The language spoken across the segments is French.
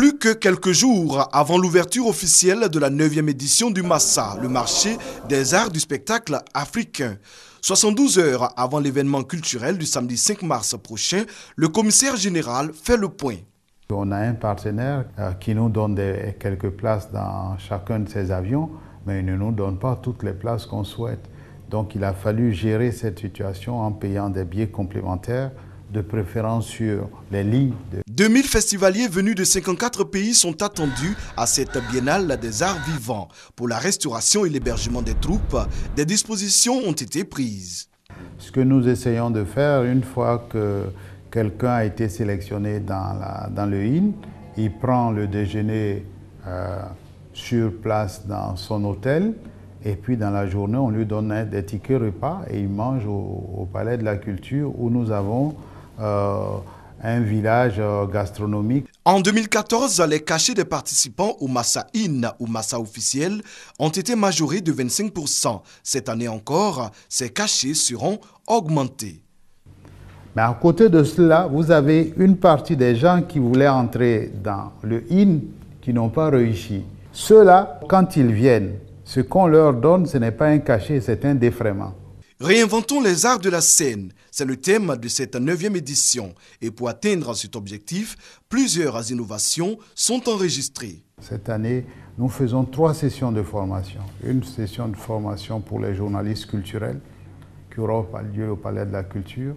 Plus que quelques jours avant l'ouverture officielle de la 9e édition du Massa, le marché des arts du spectacle africain. 72 heures avant l'événement culturel du samedi 5 mars prochain, le commissaire général fait le point. On a un partenaire qui nous donne quelques places dans chacun de ses avions, mais il ne nous donne pas toutes les places qu'on souhaite. Donc il a fallu gérer cette situation en payant des billets complémentaires, de préférence sur les lignes. 2000 festivaliers venus de 54 pays sont attendus à cette biennale des arts vivants. Pour la restauration et l'hébergement des troupes, des dispositions ont été prises. Ce que nous essayons de faire, une fois que quelqu'un a été sélectionné dans le IN, il prend le déjeuner sur place dans son hôtel, et puis dans la journée, on lui donne des tickets repas et il mange au Palais de la Culture où nous avons un village gastronomique. En 2014, les cachets des participants au Massa In ou Massa officiel ont été majorés de 25%. Cette année encore, ces cachets seront augmentés. Mais à côté de cela, vous avez une partie des gens qui voulaient entrer dans le IN qui n'ont pas réussi. Ceux-là, quand ils viennent, ce qu'on leur donne, ce n'est pas un cachet, c'est un défraiement. Réinventons les arts de la scène, c'est le thème de cette 9e édition. Et pour atteindre cet objectif, plusieurs innovations sont enregistrées. Cette année, nous faisons 3 sessions de formation. Une session de formation pour les journalistes culturels qui aura lieu au Palais de la Culture.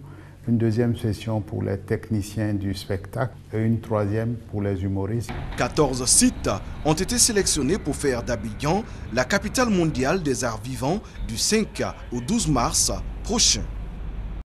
Une deuxième session pour les techniciens du spectacle et une troisième pour les humoristes. 14 sites ont été sélectionnés pour faire d'Abidjan la capitale mondiale des arts vivants du 5 au 12 mars prochain.